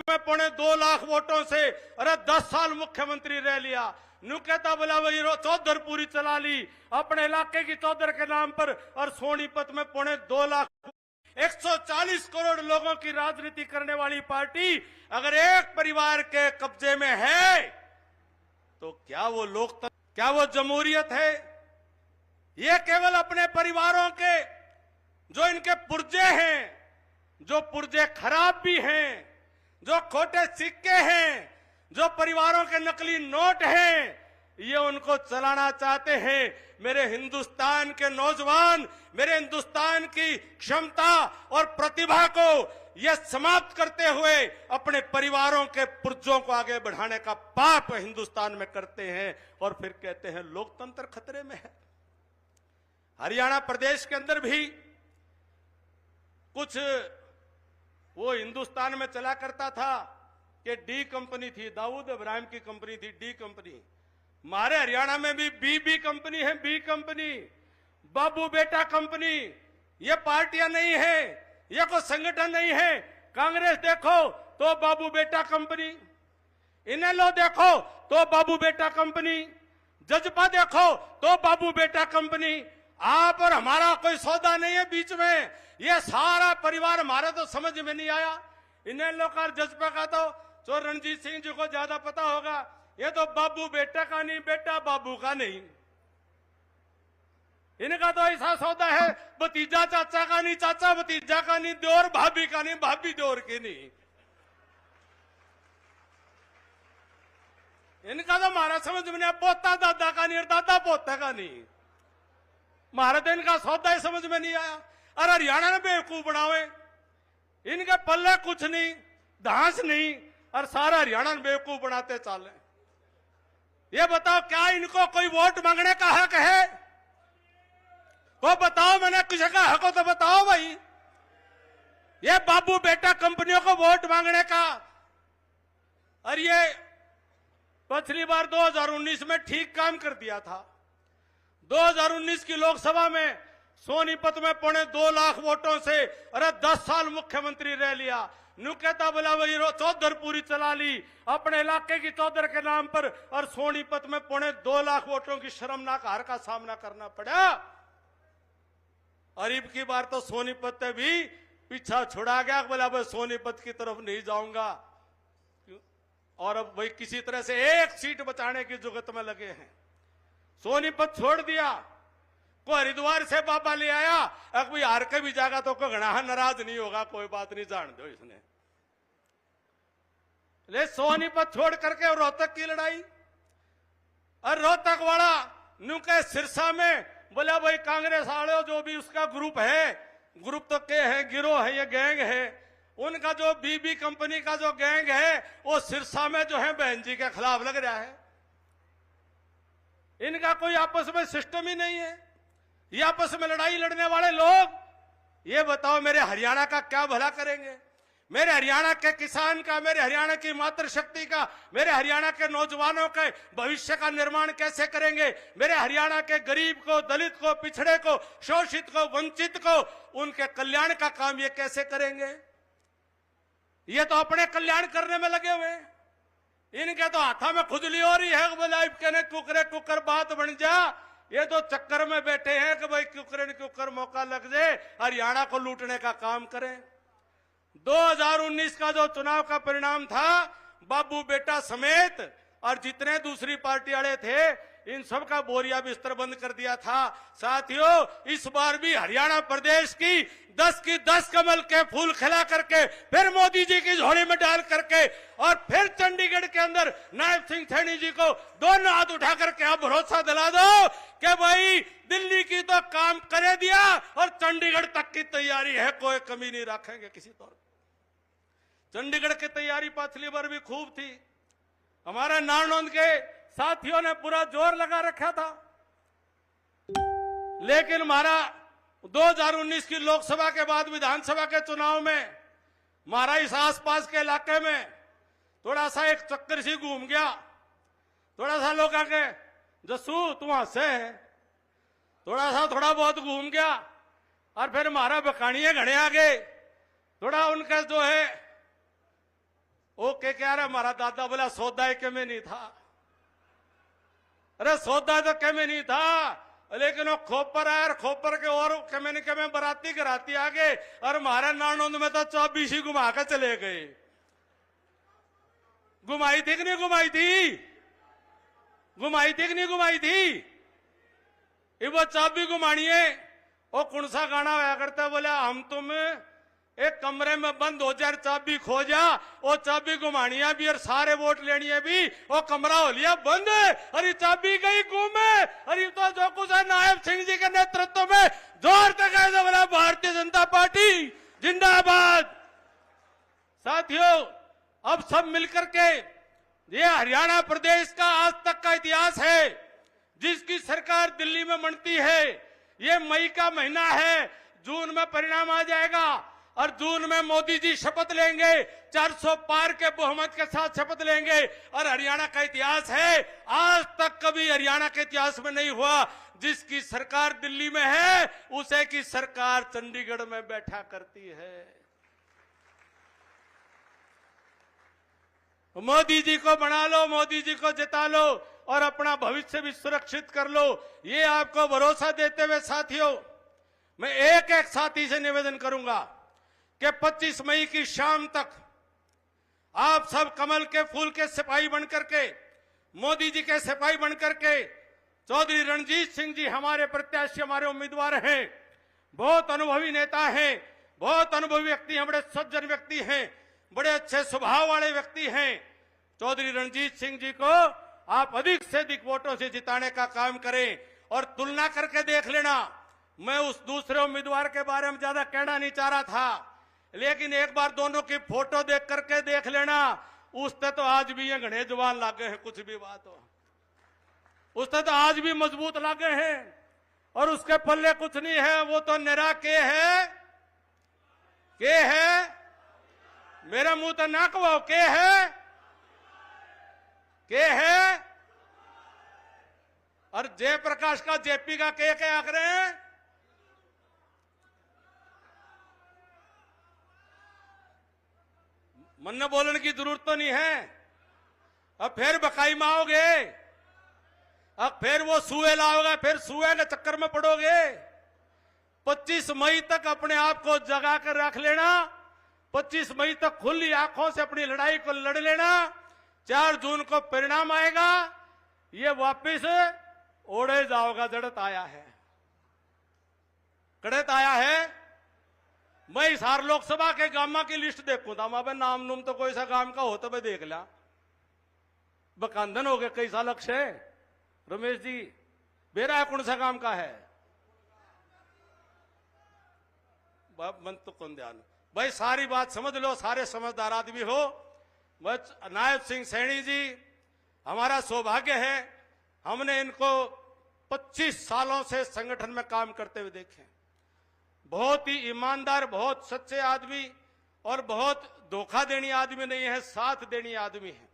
में 2.25 लाख वोटों से अरे 10 साल मुख्यमंत्री रह लिया। नु कहता बोला वही चौधर पूरी चला ली अपने इलाके की चौधर के नाम पर, और सोनीपत में 2.25 लाख 140 करोड़ लोगों की राजनीति करने वाली पार्टी अगर एक परिवार के कब्जे में है तो क्या वो लोकतंत्र, क्या वो जमहूरियत है? ये केवल अपने परिवारों के जो इनके पुर्जे हैं, जो पुर्जे खराब भी हैं, जो खोटे सिक्के हैं, जो परिवारों के नकली नोट हैं, ये उनको चलाना चाहते हैं। मेरे हिंदुस्तान के नौजवान, मेरे हिंदुस्तान की क्षमता और प्रतिभा को ये समाप्त करते हुए अपने परिवारों के पुर्जों को आगे बढ़ाने का पाप हिंदुस्तान में करते हैं और फिर कहते हैं लोकतंत्र खतरे में है। हरियाणा प्रदेश के अंदर भी कुछ वो हिंदुस्तान में चला करता था कि डी कंपनी थी, दाऊद इब्राहिम की कंपनी थी डी कंपनी। हमारे हरियाणा में भी बी कंपनी है, बी कंपनी, बाबू बेटा कंपनी। ये पार्टियां नहीं है, ये कोई संगठन नहीं है। कांग्रेस देखो तो बाबू बेटा कंपनी, इनेलो देखो तो बाबू बेटा कंपनी, जजपा देखो तो बाबू बेटा कंपनी। आप और हमारा कोई सौदा नहीं है बीच में। ये सारा परिवार हमारा तो समझ में नहीं आया। इनेलो का जजपा का तो रणजीत सिंह जी को ज्यादा पता होगा। ये तो बाबू बेटा का नहीं, बेटा बाबू का नहीं। इनका तो ऐसा सौदा है, भतीजा चाचा का नहीं, चाचा भतीजा का नहीं, देवर भाभी का नहीं, भाभी देवर की नहीं। इनका तो हमारा समझ में नहीं, पोता दादा का नहीं और दादा पोता का नहीं। हमारा तो इनका सौदा ही समझ में नहीं आया। और हरियाणा में बेवकूफ बनावे, इनके पल्ले कुछ नहीं, धांस नहीं, और सारा हरियाणा में बेवकूफ बनाते चाले। ये बताओ क्या इनको कोई वोट मांगने का हक है? वो बताओ, मैंने किसी का हक हो तो बताओ भाई। ये बाबू बेटा कंपनियों को वोट मांगने का, और ये पिछली बार 2019 में ठीक काम कर दिया था। 2019 की लोकसभा में सोनीपत में 2.25 लाख वोटों से अरे 10 साल मुख्यमंत्री रह लिया। नु कहता बोला वही चौधर पूरी चला ली अपने इलाके की चौधर के नाम पर, और सोनीपत में 2.25 लाख वोटों की शर्मनाक हार का सामना करना पड़ा। और अब की बार तो सोनीपत से भी पीछा छुड़ा गया, बोला भाई सोनीपत की तरफ नहीं जाऊंगा। और अब भाई किसी तरह से एक सीट बचाने की जुगत में लगे हैं। सोनीपत छोड़ दिया, को हरिद्वार से बाबा ले आया। अब कोई हार के भी जाएगा तो कोई घना नाराज नहीं होगा, कोई बात नहीं, जान दो इसने। ले सोनीपत छोड़ करके रोहतक की लड़ाई, और रोहतक वाला नु के सिरसा में बोला भाई कांग्रेस वाले जो भी उसका ग्रुप है, ग्रुप तो के है, गिरोह है, ये गैंग है, उनका जो बी कंपनी का जो गैंग है वो सिरसा में जो है बहन जी के खिलाफ लग रहा है। इनका कोई आपस में सिस्टम ही नहीं है। ये आपस में लड़ाई लड़ने वाले लोग, ये बताओ मेरे हरियाणा का क्या भला करेंगे? मेरे हरियाणा के किसान का, मेरे हरियाणा की मातृशक्ति का, मेरे हरियाणा के नौजवानों के भविष्य का निर्माण कैसे करेंगे? मेरे हरियाणा के गरीब को, दलित को, पिछड़े को, शोषित को, वंचित को, उनके कल्याण का काम ये कैसे करेंगे? ये तो अपने कल्याण करने में लगे हुए। इनके तो हाथा में खुजली हो रही है, बोला कहने कुकरे कुकर बात बन जा। ये तो चक्कर में बैठे हैं कि भाई कुकरे न कुकर मौका लग जाए, हरियाणा को लूटने का काम करें। 2019 का जो चुनाव का परिणाम था, बाबू बेटा समेत और जितने दूसरी पार्टी वाले थे, इन सब का बोरिया बिस्तर बंद कर दिया था। साथियों, इस बार भी हरियाणा प्रदेश की 10 कमल के फूल खिला करके, फिर मोदी जी की झोली में डाल करके, और फिर चंडीगढ़ के अंदर नायब सिंह सैनी जी को दोनों हाथ उठा करके आप भरोसा दिला दो कि भाई दिल्ली की तो काम करे दिया और चंडीगढ़ तक की तैयारी है, कोई कमी नहीं रखेंगे किसी तौर पर। चंडीगढ़ की तैयारी पिछली बार भी खूब थी। हमारे नारनौंद के साथियों ने पूरा जोर लगा रखा था, लेकिन हमारा 2019 की लोकसभा के बाद विधानसभा के चुनाव में हमारा इस आसपास के इलाके में थोड़ा सा एक चक्कर सी घूम गया। थोड़ा सा लोग आके जस्सू तू हंसे, थोड़ा बहुत घूम गया, और फिर हमारा बकानिए घड़े आ गए। थोड़ा उनका जो है वो क्या रहा हमारा दादा बोला सौदा के में नहीं था। अरे सौदा तो के में नहीं था, लेकिन वो खोपर है, खोपर के और के में बराती कराती आगे, और हमारे नानोंद में तो 24 घुमा कर चले गए। घुमाई थी कि नहीं घुमाई थी? घुमाई थी कि नहीं घुमाई थी? ये वो चाबी घुमानी है। वो कौन सा गाना होया करता, बोले हम तुम एक कमरे में बंद हो जाए, चाबी खो जा, वो चाबी घुमानी है भी और सारे वोट लेनी है भी, वो कमरा हो लिया बंद, अरे चाबी गई घूमे। अरे तो जो कुछ है नायब सिंह जी के नेतृत्व में जोर तक ऐसा बोला भारतीय जनता पार्टी जिंदाबाद। साथियों, अब सब मिलकर के ये हरियाणा प्रदेश का आज तक का इतिहास है, जिसकी सरकार दिल्ली में बनती है। ये मई का महीना है, जून में परिणाम आ जाएगा, और जून में मोदी जी शपथ लेंगे, 400 पार के बहुमत के साथ शपथ लेंगे। और हरियाणा का इतिहास है, आज तक कभी हरियाणा के इतिहास में नहीं हुआ, जिसकी सरकार दिल्ली में है उसे की सरकार चंडीगढ़ में बैठा करती है। मोदी जी को बना लो, मोदी जी को जिता लो, और अपना भविष्य भी सुरक्षित कर लो, ये आपको भरोसा देते हुए साथियों, मैं एक एक साथी से निवेदन करूंगा कि 25 मई की शाम तक आप सब कमल के फूल के सिपाही बनकर के, मोदी जी के सिपाही बनकर के, चौधरी रणजीत सिंह जी हमारे प्रत्याशी, हमारे उम्मीदवार हैं, बहुत अनुभवी नेता हैं, बहुत अनुभवी व्यक्ति हैं, बड़े सज्जन व्यक्ति हैं, बड़े अच्छे स्वभाव वाले व्यक्ति हैं। चौधरी रणजीत सिंह जी को आप अधिक से अधिक वोटों से जिताने का काम करें, और तुलना करके देख लेना। मैं उस दूसरे उम्मीदवार के बारे में ज्यादा कहना नहीं चाह रहा था, लेकिन एक बार दोनों की फोटो देख करके देख लेना, उससे तो आज भी ये घने जवान लागे हैं, कुछ भी बात हो, उससे तो आज भी मजबूत लागे हैं, और उसके पल्ले कुछ नहीं है, वो तो निरा के है मेरा मुंह तो ना कहो, के है, और जयप्रकाश का जेपी का के क्या आंक रहे हैं? मन बोलने की जरूरत तो नहीं है। अब फिर बकाई में आओगे, अब फिर वो सुए लाओगे, फिर सुए के चक्कर में पड़ोगे। 25 मई तक अपने आप को जगा कर रख लेना, 25 मई तक खुली आंखों से अपनी लड़ाई को लड़ लेना। 4 जून को परिणाम आएगा, ये वापिस ओढ़े जाओगा, जड़त आया है, कड़त आया है। मैं हिसार लोकसभा के गामा की लिस्ट देखू था, वहां नाम नूम तो कोई सा गांव का हो तो मैं देख लिया, बकांदन हो गए कई साल अक्षय रमेश जी, बेरा कौन सा गांव का है? मन तो कौन ध्यान भाई, सारी बात समझ लो, सारे समझदार आदमी हो। नायब सिंह सैनी जी हमारा सौभाग्य है, हमने इनको 25 सालों से संगठन में काम करते हुए देखे। बहुत ही ईमानदार, बहुत सच्चे आदमी, और बहुत धोखा देनी आदमी नहीं है, साथ देनी आदमी है।